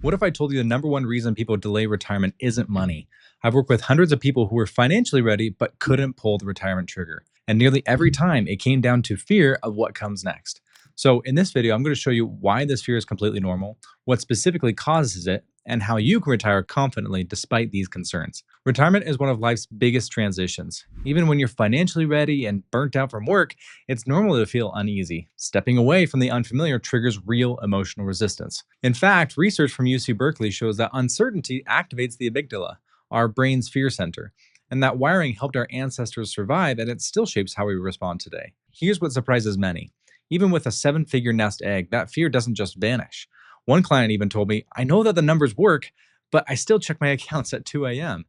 What if I told you the number one reason people delay retirement isn't money? I've worked with hundreds of people who were financially ready but couldn't pull the retirement trigger. And nearly every time it came down to fear of what comes next. So, in this video, I'm going to show you why this fear is completely normal, what specifically causes it, and how you can retire confidently despite these concerns. Retirement is one of life's biggest transitions. Even when you're financially ready and burnt out from work, it's normal to feel uneasy. Stepping away from the unfamiliar triggers real emotional resistance. In fact, research from UC Berkeley shows that uncertainty activates the amygdala, our brain's fear center, and that wiring helped our ancestors survive, and it still shapes how we respond today. Here's what surprises many. Even with a seven-figure nest egg, that fear doesn't just vanish. One client even told me, I know that the numbers work, but I still check my accounts at 2 a.m.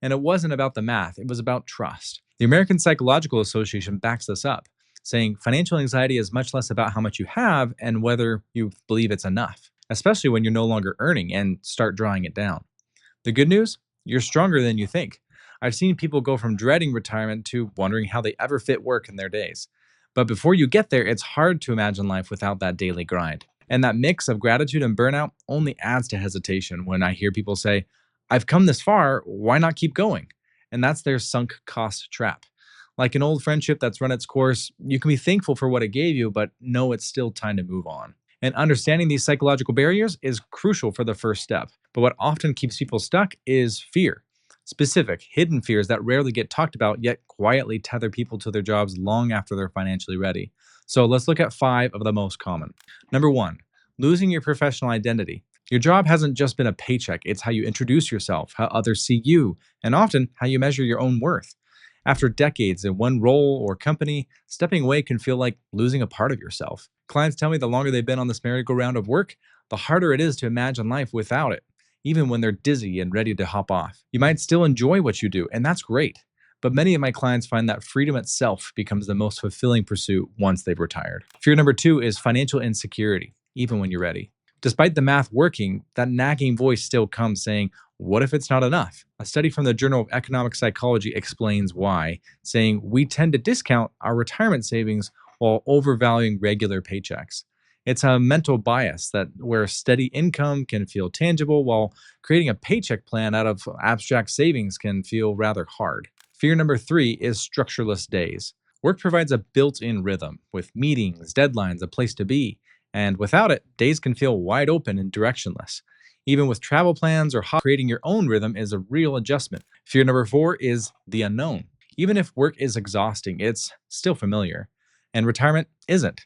And it wasn't about the math, it was about trust. The American Psychological Association backs this up, saying financial anxiety is much less about how much you have and whether you believe it's enough, especially when you're no longer earning and start drawing it down. The good news? You're stronger than you think. I've seen people go from dreading retirement to wondering how they ever fit work in their days. But before you get there, it's hard to imagine life without that daily grind. And that mix of gratitude and burnout only adds to hesitation when I hear people say, I've come this far, why not keep going? And that's their sunk cost trap. Like an old friendship that's run its course, you can be thankful for what it gave you, but know it's still time to move on. And understanding these psychological barriers is crucial for the first step. But what often keeps people stuck is fear. Specific, hidden fears that rarely get talked about yet quietly tether people to their jobs long after they're financially ready. So let's look at 5 of the most common. Number 1, losing your professional identity. Your job hasn't just been a paycheck, it's how you introduce yourself, how others see you, and often how you measure your own worth. After decades in one role or company, stepping away can feel like losing a part of yourself. Clients tell me the longer they've been on this merry-go-round of work, the harder it is to imagine life without it, even when they're dizzy and ready to hop off. You might still enjoy what you do, and that's great. But many of my clients find that freedom itself becomes the most fulfilling pursuit once they've retired. Fear number 2 is financial insecurity, even when you're ready. Despite the math working, that nagging voice still comes saying, what if it's not enough? A study from the Journal of Economic Psychology explains why, saying we tend to discount our retirement savings while overvaluing regular paychecks. It's a mental bias that where steady income can feel tangible while creating a paycheck plan out of abstract savings can feel rather hard. Fear number 3 is structureless days. Work provides a built-in rhythm with meetings, deadlines, a place to be, and without it, days can feel wide open and directionless. Even with travel plans or creating your own rhythm is a real adjustment. Fear number 4 is the unknown. Even if work is exhausting, it's still familiar, and retirement isn't.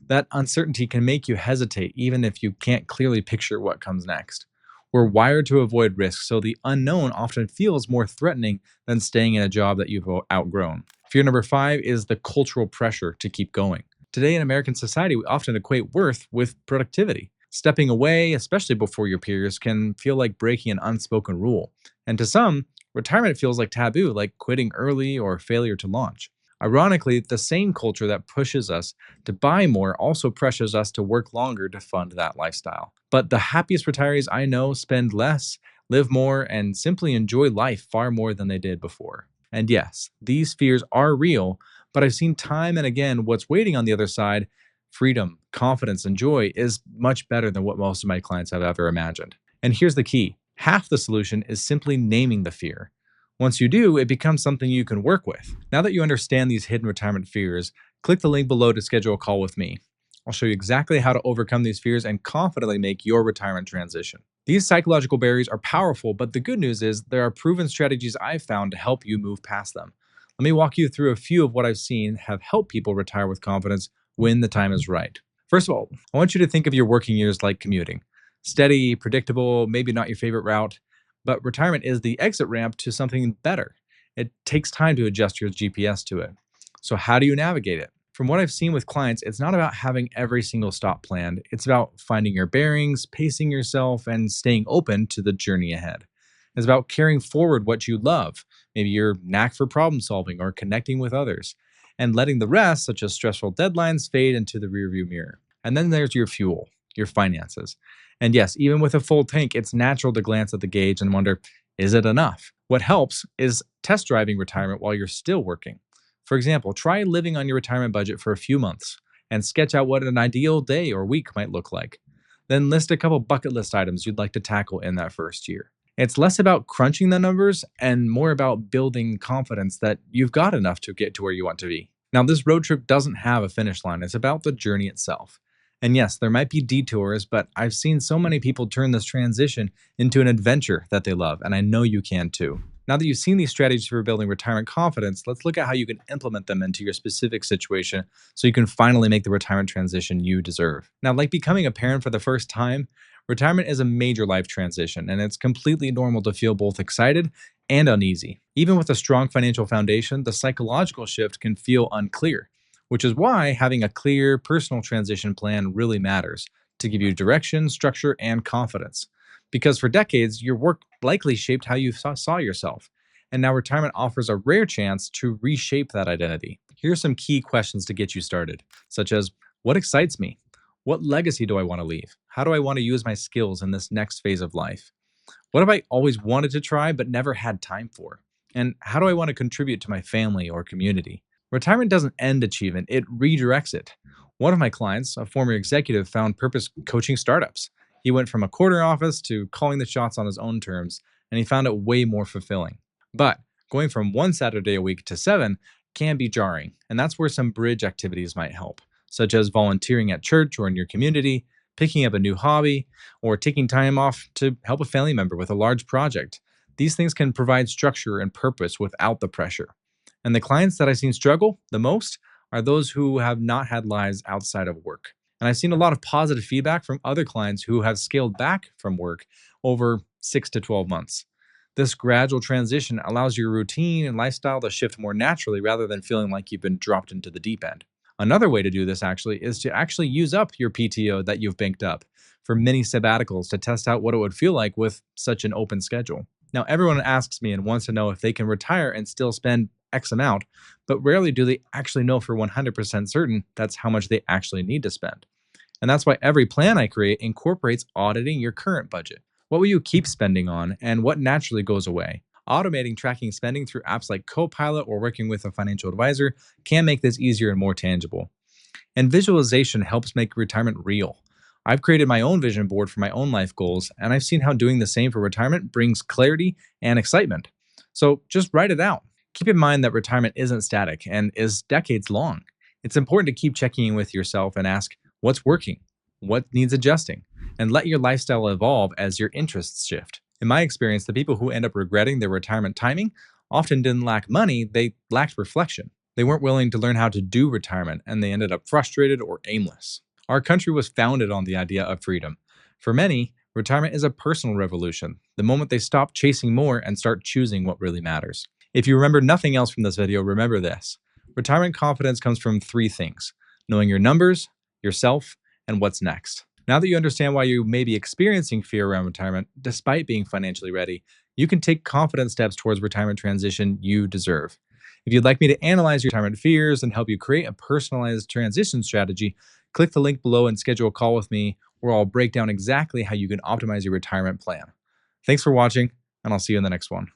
That uncertainty can make you hesitate even if you can't clearly picture what comes next. We're wired to avoid risk, so the unknown often feels more threatening than staying in a job that you've outgrown. Fear number 5 is the cultural pressure to keep going. Today in American society, we often equate worth with productivity. Stepping away, especially before your peers, can feel like breaking an unspoken rule. And to some, retirement feels like taboo, like quitting early or failure to launch. Ironically, the same culture that pushes us to buy more also pressures us to work longer to fund that lifestyle. But the happiest retirees I know spend less, live more, and simply enjoy life far more than they did before. And yes, these fears are real, but I've seen time and again what's waiting on the other side, freedom, confidence, and joy, is much better than what most of my clients have ever imagined. And here's the key. Half the solution is simply naming the fear. Once you do, it becomes something you can work with. Now that you understand these hidden retirement fears, click the link below to schedule a call with me. I'll show you exactly how to overcome these fears and confidently make your retirement transition. These psychological barriers are powerful, but the good news is there are proven strategies I've found to help you move past them. Let me walk you through a few of what I've seen have helped people retire with confidence when the time is right. First of all, I want you to think of your working years like commuting. Steady, predictable, maybe not your favorite route, but retirement is the exit ramp to something better. It takes time to adjust your GPS to it. So how do you navigate it? From what I've seen with clients, it's not about having every single stop planned. It's about finding your bearings, pacing yourself, and staying open to the journey ahead. It's about carrying forward what you love, maybe your knack for problem solving or connecting with others, and letting the rest, such as stressful deadlines, fade into the rearview mirror. And then there's your fuel, your finances. And yes, even with a full tank, it's natural to glance at the gauge and wonder, is it enough? What helps is test driving retirement while you're still working. For example, try living on your retirement budget for a few months and sketch out what an ideal day or week might look like. Then list a couple bucket list items you'd like to tackle in that first year. It's less about crunching the numbers and more about building confidence that you've got enough to get to where you want to be. Now, this road trip doesn't have a finish line, it's about the journey itself. And yes, there might be detours, but I've seen so many people turn this transition into an adventure that they love, and I know you can too. Now that you've seen these strategies for building retirement confidence, let's look at how you can implement them into your specific situation so you can finally make the retirement transition you deserve. Now, like becoming a parent for the first time, retirement is a major life transition, and it's completely normal to feel both excited and uneasy. Even with a strong financial foundation, the psychological shift can feel unclear, which is why having a clear personal transition plan really matters to give you direction, structure, and confidence. Because for decades, your work likely shaped how you saw yourself. And now retirement offers a rare chance to reshape that identity. Here are some key questions to get you started, such as: what excites me? What legacy do I want to leave? How do I want to use my skills in this next phase of life? What have I always wanted to try but never had time for? And how do I want to contribute to my family or community? Retirement doesn't end achievement, it redirects it. One of my clients, a former executive, found purpose coaching startups. He went from a corner office to calling the shots on his own terms, and he found it way more fulfilling. But going from one Saturday a week to seven can be jarring, and that's where some bridge activities might help, such as volunteering at church or in your community, picking up a new hobby, or taking time off to help a family member with a large project. These things can provide structure and purpose without the pressure. And the clients that I've seen struggle the most are those who have not had lives outside of work. And I've seen a lot of positive feedback from other clients who have scaled back from work over 6 to 12 months. This gradual transition allows your routine and lifestyle to shift more naturally rather than feeling like you've been dropped into the deep end. Another way to do this is to actually use up your PTO that you've banked up for mini sabbaticals to test out what it would feel like with such an open schedule. Now, everyone asks me and wants to know if they can retire and still spend X amount, but rarely do they actually know for 100% certain that's how much they actually need to spend. And that's why every plan I create incorporates auditing your current budget. What will you keep spending on and what naturally goes away? Automating tracking spending through apps like Copilot or working with a financial advisor can make this easier and more tangible. And visualization helps make retirement real. I've created my own vision board for my own life goals, and I've seen how doing the same for retirement brings clarity and excitement. So just write it out. Keep in mind that retirement isn't static and is decades long. It's important to keep checking in with yourself and ask what's working, what needs adjusting, and let your lifestyle evolve as your interests shift. In my experience, the people who end up regretting their retirement timing often didn't lack money, they lacked reflection. They weren't willing to learn how to do retirement, and they ended up frustrated or aimless. Our country was founded on the idea of freedom. For many, retirement is a personal revolution, the moment they stop chasing more and start choosing what really matters. If you remember nothing else from this video, remember this. Retirement confidence comes from three things: knowing your numbers, yourself, and what's next. Now that you understand why you may be experiencing fear around retirement, despite being financially ready, you can take confident steps towards retirement transition you deserve. If you'd like me to analyze your retirement fears and help you create a personalized transition strategy, click the link below and schedule a call with me where I'll break down exactly how you can optimize your retirement plan. Thanks for watching, and I'll see you in the next one.